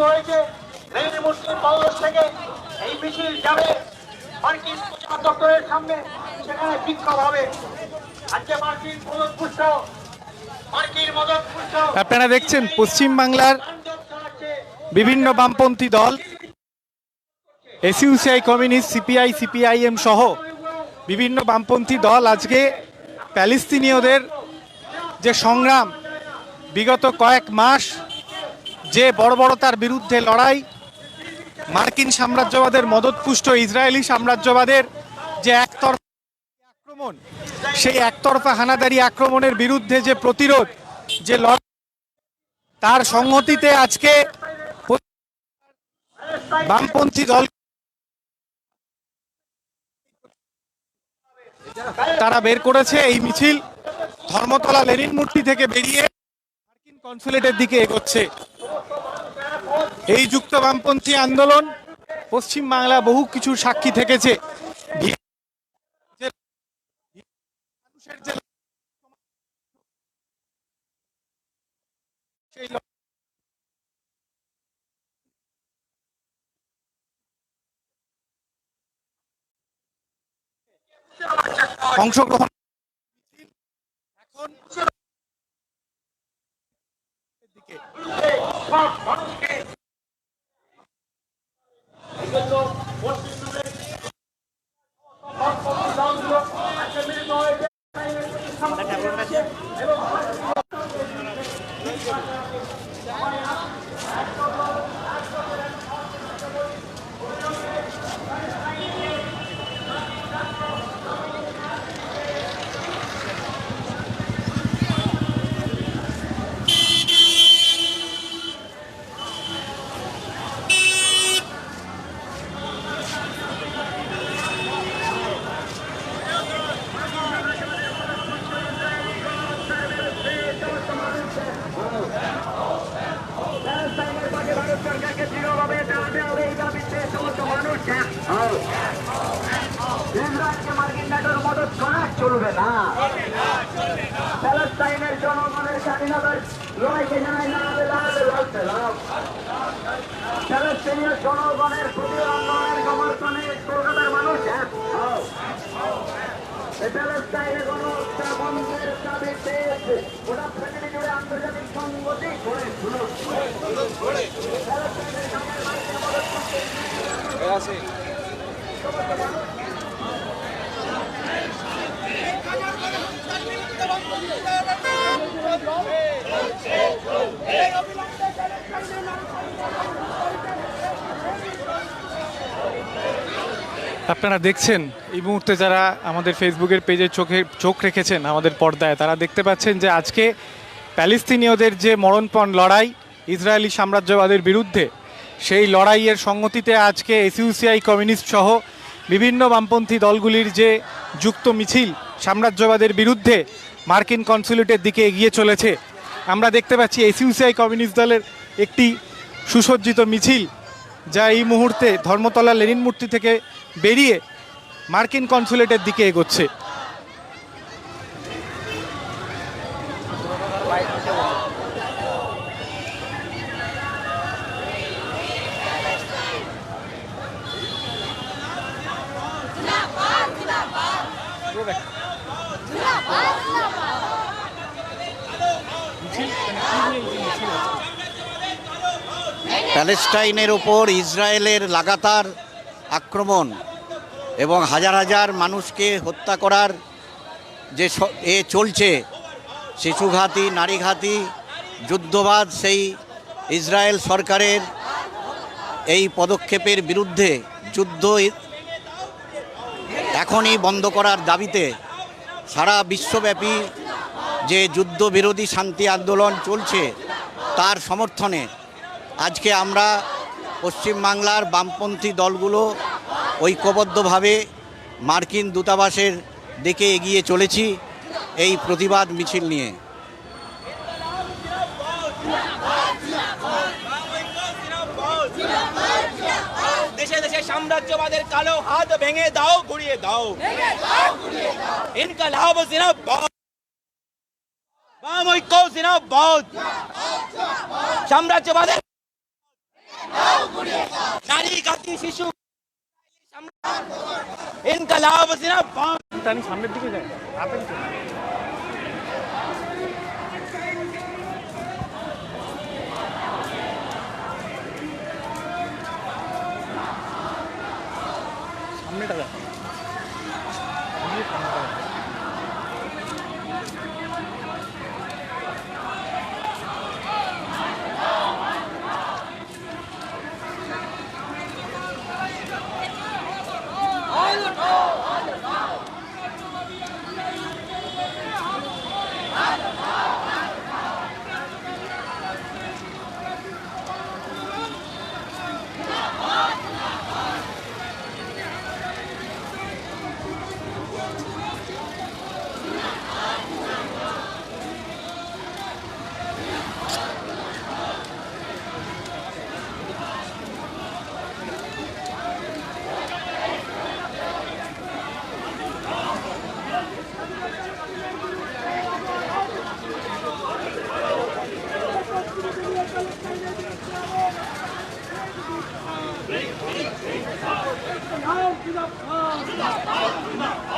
হয়েছে রেলওয়ে মুসলিম বাংলাদেশ থেকে এই মিছিল যাবে মার্কিন প্রচার দপ্তরের সামনে, সেখানে বিক্ষোভ হবে। আজকে মার্কিন মদত পুষ্ট আপনারা দেখছেন পশ্চিম বাংলার বিভিন্ন বামপন্থী দল, এসইউসিআই কমিউনিস্ট, সিপিআই, সিপিআইএম সহ বিভিন্ন বামপন্থী দল আজকে প্যালেস্তিনীয়দের যে সংগ্রাম, বিগত কয়েক মাস যে বর্বরতার বিরুদ্ধে লড়াই, মার্কিন সাম্রাজ্যবাদের মদতপুষ্ট ইসরায়েলি সাম্রাজ্যবাদের যে একতরফা আক্রমণ, সেই একতরফা হানাদারি আক্রমণের বিরুদ্ধে যে প্রতিরোধ, যে লড়াই, তার সংহতিতে আজকে বামপন্থী দল তারা বের করেছে এই মিছিল ধর্মতলা লেনিন মূর্তি থেকে বেরিয়ে মার্কিন কনসুলেটের দিকে এগোচ্ছে। এই যুক্ত বামপন্থী আন্দোলন পশ্চিম বাংলা বহু কিছু সাক্ষী থেকেছে। অংশগ্রহণ এখন চলবে না। প্যালেস্টাইনের জনগণের স্বাধীনতার লড়াইকে জানাই প্যালেস্টাইনের জনগণের প্রতি আন্দোলনের সমর্থনে কলকাতার মানুষ প্যালেস্টাইনের গণহত্যা বন্ধের দাবি পেয়েছে। গোটা পৃথিবী জুড়ে আন্তর্জাতিক সংগতি করে আপনারা দেখছেন এই মুহূর্তে যারা আমাদের ফেসবুকের পেজে চোখ রেখেছেন আমাদের পর্দায়, তারা দেখতে পাচ্ছেন যে আজকে প্যালেস্তিনীয়দের যে মরণপণ লড়াই ইসরায়েলি সাম্রাজ্যবাদের বিরুদ্ধে, সেই লড়াইয়ের সংগতিতে আজকে এসইউসিআই কমিউনিস্ট সহ বিভিন্ন বামপন্থী দলগুলির যে যুক্ত মিছিল সাম্রাজ্যবাদের বিরুদ্ধে মার্কিন কনসুলেটের দিকে এগিয়ে চলেছে। আমরা দেখতে পাচ্ছি এসইউসিআই কমিউনিস্ট দলের একটি সুসজ্জিত মিছিল, যা এই মুহূর্তে ধর্মতলা লেনিন মূর্তি থেকে বেরিয়ে মার্কিন কনসুলেটের দিকে এগোচ্ছে। প্যালেস্টাইনের ওপর ইসরায়েলের লাগাতার আক্রমণ এবং হাজার হাজার মানুষকে হত্যা করার যে চলছে, শিশুঘাতী, নারীঘাতী যুদ্ধবাদ, সেই ইসরায়েল সরকারের এই পদক্ষেপের বিরুদ্ধে যুদ্ধ এখনই বন্ধ করার দাবিতে সারা বিশ্বব্যাপী যে যুদ্ধবিরোধী শান্তি আন্দোলন চলছে, তার সমর্থনে আজকে আমরা পশ্চিমবাংলার বামপন্থী দলগুলো ঐক্যবদ্ধভাবে মার্কিন দূতাবাসের দিকে এগিয়ে চলেছি এই প্রতিবাদ মিছিল নিয়ে। দেশে দেশে সাম্রাজ্যবাদের কালো হাত ভেঙে দাও, গুড়িয়ে দাও। ইনকলাব জিন্দাবাদ, বাম ঐক্য জিন্দাবাদ। সাম্রাজ্যবাদের नारी खाती शिशु इनकलाब जिंदाबाद। টানি সামনের দিকে যায় আপেল তো। সামনেটা দেখ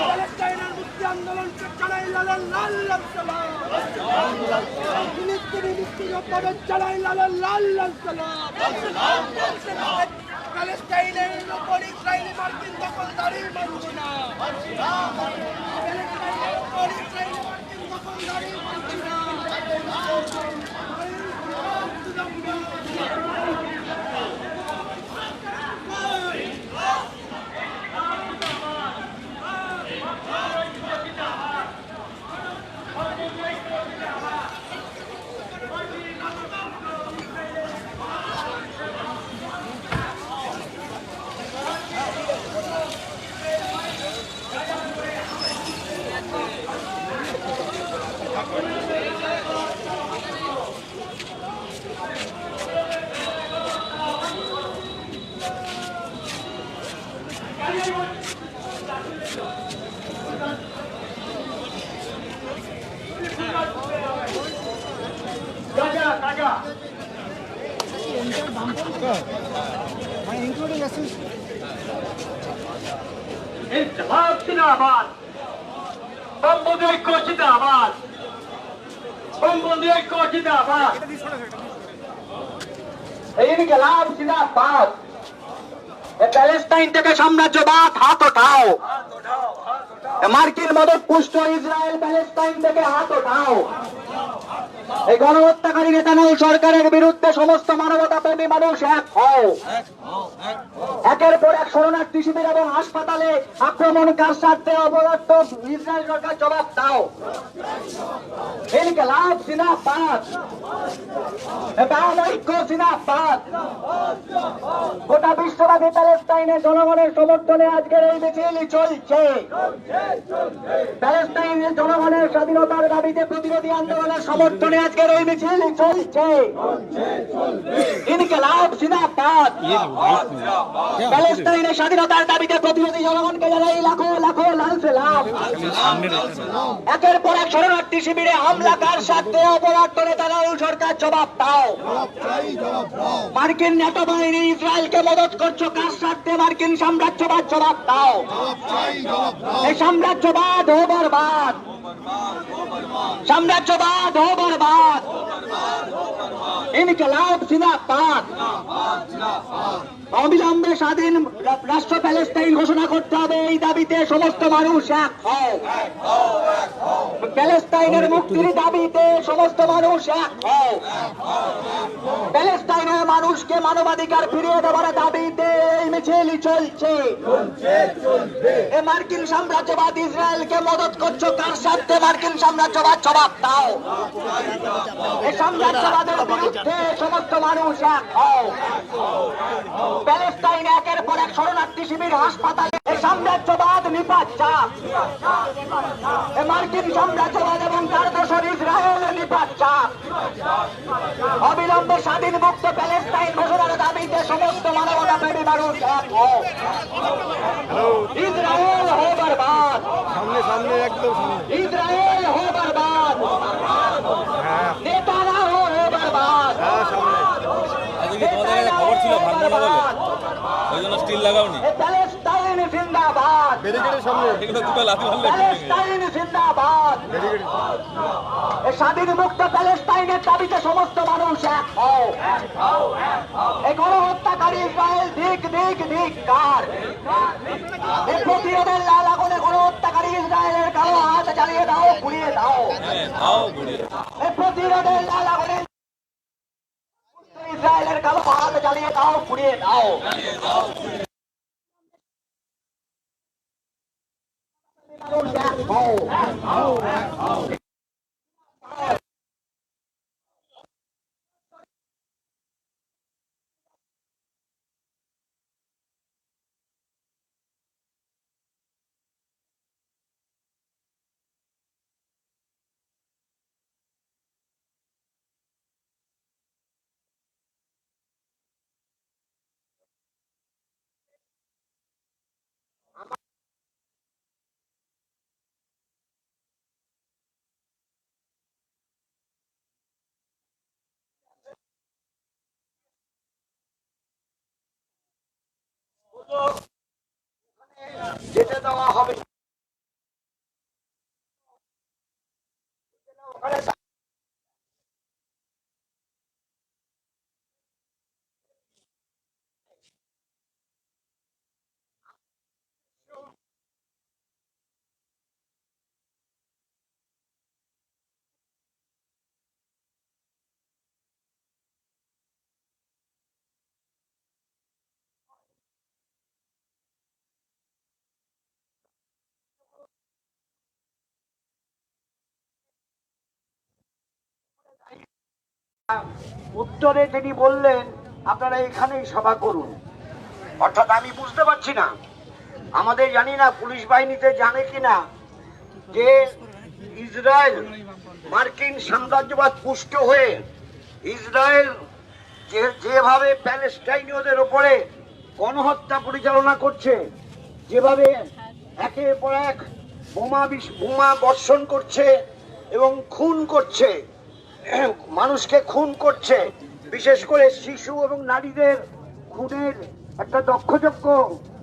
প্যালেস্টাইনের মুক্তি আন্দোলনকে চালাই লালাল লাল লাল সালাম। ফিলিস্তিনি মুক্তিযোদ্ধাদের চালাই লালাল লাল লাল সালাম। প্যালেস্টাইনের উপর ইসরায়েলি মার্কিন দখলদারি মানব না। প্যালেস্টাইনের উপর ইসরায়েলি মার্কিন দখলদারি মানব না। গাজা গাজা ইনকলাব জিন্দাবাদ। বঙ্গবন্ধু ঐক্য জিন্দাবাদ। বঙ্গবন্ধু ঐক্য জিন্দাবাদ। ইনকলাব জিন্দাবাদ। প্যালেস্টাইন থেকে সাম্রাজ্যবাদ হাত ওঠাও। মার্কিন মদত পুষ্ট ইসরায়েল প্যালেস্টাইন থেকে হাত ওঠাও। এই গণহত্যাকারী নেতানিয়াহু সরকারের বিরুদ্ধে সমস্ত মানবতা প্রেমী মানুষ এক হও। একের পর এক শরণার্থী শিবির এবং হাসপাতালে আক্রমণকার স্বার্থে অপদার্থ ইসরায়েল সরকার জবাব দাও। ইনকলাব জিন্দাবাদ। ঐক্য জিন্দাবাদ। গোটা বিশ্বব্যাপী প্যালেস্টাইনের জনগণের সমর্থনে আজকের এই মিছিল চলছে। প্যালেস্টাইনের জনগণের স্বাধীনতার দাবিতে প্রতিরোধী আন্দোলনের সমর্থনে আজকের এই মিছিল চলছে। ইনকলাব জিন্দাবাদ। প্যালেস্টাইনের স্বাধীনতার দাবিতে প্রতিরোধী জনগণকে জানাই লাখো লাখো লাল সালাম। একের পর এক শরণার্থী শিবিরে হামলাকার স্বার্থে অপরাধ নেতানিয়াহু সরকার জবাব দাও। মার্কিন নেটো বাহিনী ইসরায়েলকে মদত করছো কার স্বার্থে? মার্কিন সাম্রাজ্যবাদ জবাব দাও। এই সাম্রাজ্যবাদ ও বরবাদ। সাম্রাজ্যবাদ ও বরবাদ। ইনকলাব জিন্দাবাদ। অবিলম্বে স্বাধীন রাষ্ট্র প্যালেস্টাইন ঘোষণা করতে হবে, এই দাবিতে সমস্ত মানুষ এক হও। প্যালেস্টাইনের মুক্তির দাবিতে সমস্ত মানুষ এক হও। প্যালেস্টাইনের মানুষকে মানবাধিকার ফিরিয়ে দেওয়ার দাবিতে এই মিছিল চলছে। এ মার্কিন সাম্রাজ্যবাদ ইসরায়েলকে মদত করছো কার স্বার্থে? মার্কিন সাম্রাজ্যবাদ জবাব দাও। এই সাম্রাজ্যবাদের বিরুদ্ধে সমস্ত মানুষ এক হও। প্যালেস্টাইনে একের পর এক শরণার্থী শিবির, হাসপাতালে এই সাম্রাজ্যবাদ নিপাত চাপ। মার্কিন সাম্রাজ্যবাদ এবং তার দোসর ইসরায়েল নিপাত চাপ। অবিলম্বে স্বাধীন মুক্ত প্যালেস্টাইন ঘোষণার দাবিতে সমস্ত মানবতা প্রেমী মানুষ এক হও। ইসরায়েল হো বরবাদ। ইসরায়েল হো বরবাদ। নেতানিয়াহু হো বরবাদ। ছিল ভাঙবো না বলে, ওই জন্য স্টিল লাগাওনি। প্যালেস্টাইন জিন্দাবাদ, এগুলো দুটো লাথি মারলে ভেঙে যাবে। প্যালেস্টাইন জিন্দাবাদ। এই স্বাধীন মুক্ত প্যালেস্টাইনের দাবিতে সমস্ত মানুষ এক হও। এই গণহত্যাকারী ইসরায়েল ধিক ধিক ধিক্কার। এই প্রতিরোধের লাল আগুনে গণহত্যাকারী ইসরায়েলের কালো হাত জ্বালিয়ে দাও, পুড়িয়ে দাও। তাও ঘুরিয়ে এই প্রতিরোধের লাল আগুনে ইসরায়েলের কালো হাত জ্বালিয়ে দাও, পুড়িয়ে দাও। মানুষ এক হও। যেতে দেওয়া হবে না। উত্তরে তিনি বললেন আপনারা এখানেই সভা করুন। অর্থাৎ আমি বুঝতে পারছি না, আমাদের জানি না পুলিশ বাহিনীতে জানে কিনা যে ইসরায়েল মার্কিন সাম্রাজ্যবাদ পুষ্ট হয়ে ইসরায়েল যেভাবে প্যালেস্টাইনীয়দের ওপরে গণহত্যা পরিচালনা করছে, যেভাবে একের পর এক বোমা বর্ষণ করছে এবং খুন করছে, মানুষকে খুন করছে, বিশেষ করে শিশু এবং নারীদের খুনের একটা দক্ষযজ্ঞ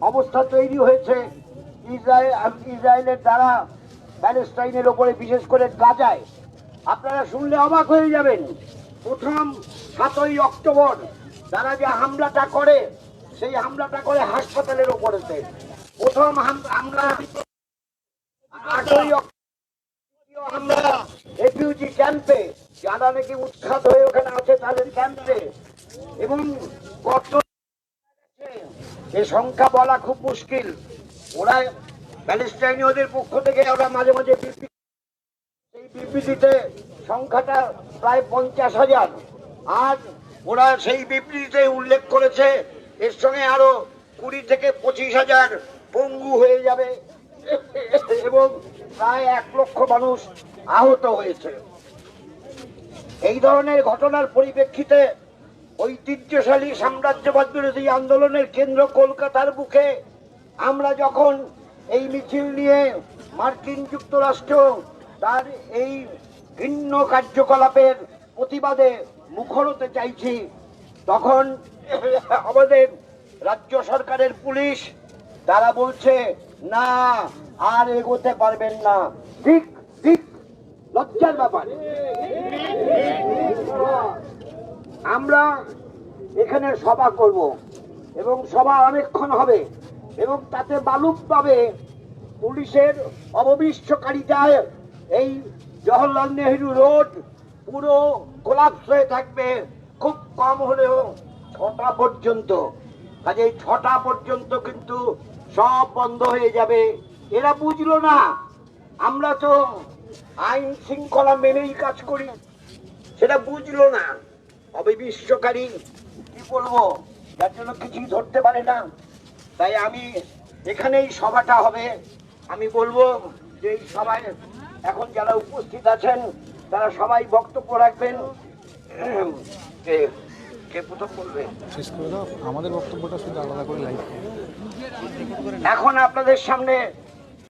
অবস্থা তৈরি হয়েছে ইসরায়েলের দ্বারা প্যালেস্টাইনের ওপরে, বিশেষ করে গাজায়। আপনারা শুনলে অবাক হয়ে যাবেন, প্রথম 7ই অক্টোবর তারা যে হামলাটা করে, সেই হামলাটা করে হাসপাতালের ওপরেতে। প্রথম হামলা 8ই অক্টোবর হামলা রেফিউজি ক্যাম্পে, যারা নাকি উৎখাত হয়ে ওখানে আছে তাদের ক্যাম্পে। এবং কত এ সংখ্যা বলা খুব মুশকিল। ওরা প্যালেস্টাইনীয়দের পক্ষ থেকে ওরা মাঝে মাঝে সেই বিবৃতিতে সংখ্যাটা প্রায় 50,000, আর ওরা সেই বিবৃতিতে উল্লেখ করেছে এর সঙ্গে আরো 20 থেকে 25,000 পঙ্গু হয়ে যাবে এবং প্রায় 1 লক্ষ মানুষ আহত হয়েছে। এই ধরনের ঘটনার পরিপ্রেক্ষিতে ঐতিহ্যশালী সাম্রাজ্যবাদ বিরোধী আন্দোলনের কেন্দ্র কলকাতার বুকে আমরা যখন এই মিছিল নিয়ে মার্কিন যুক্তরাষ্ট্র তার এই ঘৃণ্য কার্যকলাপের প্রতিবাদে মুখর হতে চাইছি, তখন আমাদের রাজ্য সরকারের পুলিশ তারা বলছে না, আর এগোতে পারবেন না। ঠিক ঠিক লজ্জার ব্যাপার। আমরা এখানে সভা করব এবং সভা অনেকক্ষণ হবে এবং তাতে মালুমভাবে পুলিশের অববিষ্টকারিতায় এই জওহরলাল নেহেরু রোড পুরো কোলাপস হয়ে থাকবে, খুব কম হলেও 6টা পর্যন্ত। কাজে 6টা পর্যন্ত কিন্তু সব বন্ধ হয়ে যাবে। এরা বুঝলো না, আমরা তো আইন শৃঙ্খলা মেনেই কাজ করি, সেটা বুঝলো না। অবিবিষ্টকারী কি বলবো, যার জন্য কিছুই ধরতে পারে না। তাই আমি এখানেই সভাটা হবে। আমি বলবো যে এই সভায় এখন যারা উপস্থিত আছেন তারা সবাই বক্তব্য রাখবেন। কে প্রথম বলবে? শেষ করে দাও, আমাদের বক্তব্যটা শুধু আলাদা করে লাইভ। এখন আপনাদের সামনে